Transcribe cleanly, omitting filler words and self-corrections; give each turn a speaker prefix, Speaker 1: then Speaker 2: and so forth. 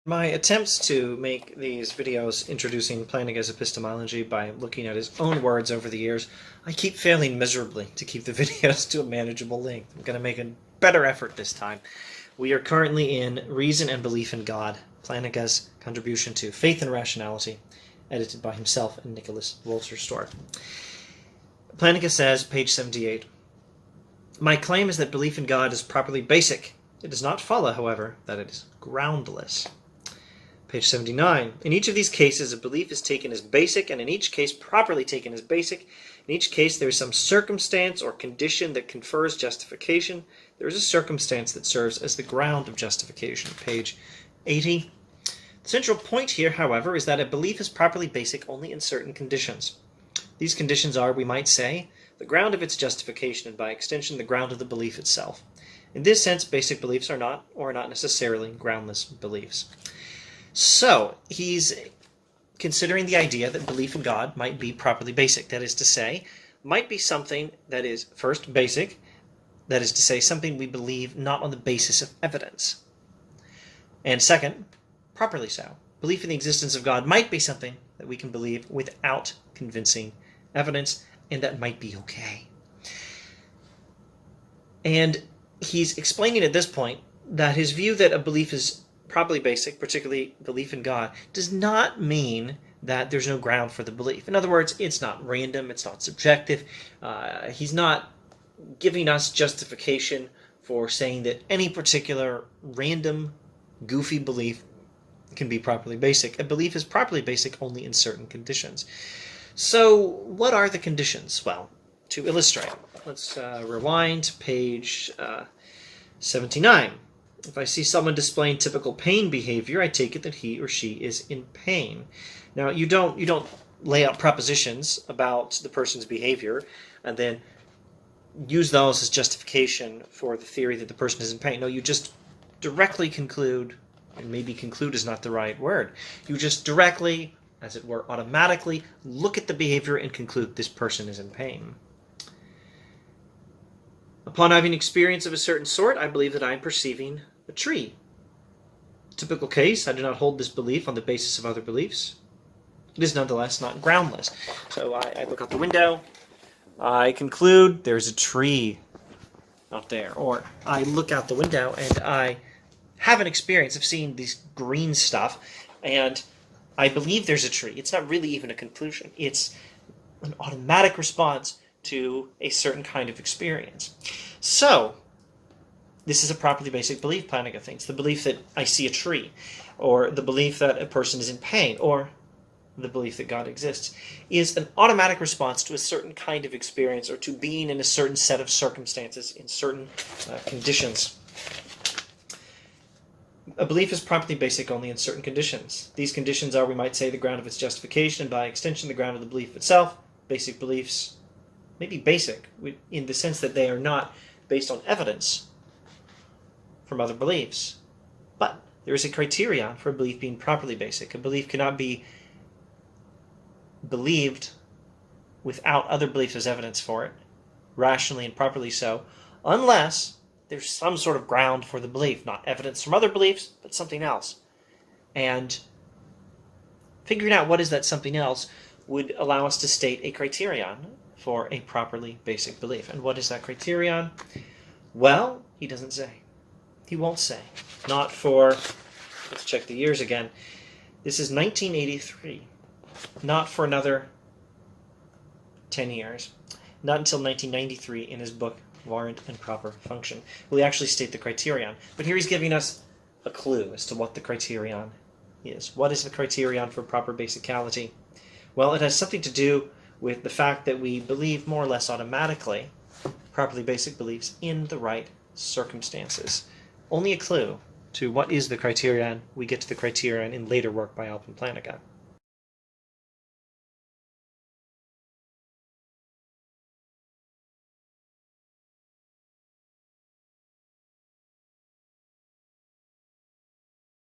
Speaker 1: My attempts to make these videos introducing Plantinga's epistemology by looking at his own words over the years, I keep failing miserably to keep the videos to a manageable length. I'm going to make a better effort this time. We are currently in Reason and Belief in God, Plantinga's contribution to Faith and Rationality, edited by himself and Nicholas Wolterstorff. Plantinga says, page 78, "My claim is that belief in God is properly basic. It does not follow, however, that it is groundless." Page 79. "In each of these cases, a belief is taken as basic, and in each case properly taken as basic. In each case, there is some circumstance or condition that confers justification. There is a circumstance that serves as the ground of justification." Page 80. "The central point here, however, is that a belief is properly basic only in certain conditions. These conditions are, we might say, the ground of its justification, and by extension, the ground of the belief itself. In this sense, basic beliefs are not, or are not necessarily, groundless beliefs." So, he's considering the idea that belief in God might be properly basic. That is to say, might be something that is, first, basic. That is to say, something we believe not on the basis of evidence. And second, properly so. Belief in the existence of God might be something that we can believe without convincing evidence, and that might be okay. And he's explaining at this point that his view that a belief is properly basic, particularly belief in God, does not mean that there's no ground for the belief. In other words, it's not random, it's not subjective. He's not giving us justification for saying that any particular random, goofy belief can be properly basic. A belief is properly basic only in certain conditions. So, what are the conditions? Well, to illustrate, let's rewind to page 79. "If I see someone displaying typical pain behavior, I take it that he or she is in pain." Now, you don't lay out propositions about the person's behavior and then use those as justification for the theory that the person is in pain. No, you just directly conclude, and maybe conclude is not the right word. You just directly, as it were, automatically look at the behavior and conclude this person is in pain. "Upon having experience of a certain sort, I believe that I am perceiving a tree. Typical case, I do not hold this belief on the basis of other beliefs. It is nonetheless not groundless." So I look out the window, I conclude there's a tree out there. Or I look out the window and I have an experience of seeing this green stuff, and I believe there's a tree. It's not really even a conclusion. It's an automatic response to a certain kind of experience. So, this is a properly basic belief, Plantinga thinks. The belief that I see a tree, or the belief that a person is in pain, or the belief that God exists, is an automatic response to a certain kind of experience, or to being in a certain set of circumstances, in certain conditions. A belief is properly basic only in certain conditions. These conditions are, we might say, the ground of its justification, and by extension, the ground of the belief itself. Basic beliefs may be basic, in the sense that they are not based on evidence from other beliefs. But there is a criterion for a belief being properly basic. A belief cannot be believed without other beliefs as evidence for it, rationally and properly so, unless there's some sort of ground for the belief, not evidence from other beliefs, but something else. And figuring out what is that something else would allow us to state a criterion for a properly basic belief. And what is that criterion? Well, he doesn't say. He won't say. Not for, let's check the years again. This is 1983. Not for another 10 years. Not until 1993 in his book, Warrant and Proper Function, will he actually state the criterion. But here he's giving us a clue as to what the criterion is. What is the criterion for proper basicality? Well, it has something to do with the fact that we believe more or less automatically properly basic beliefs in the right circumstances. Only a clue to what is the criterion. We get to the criterion in later work by Alvin Plantinga.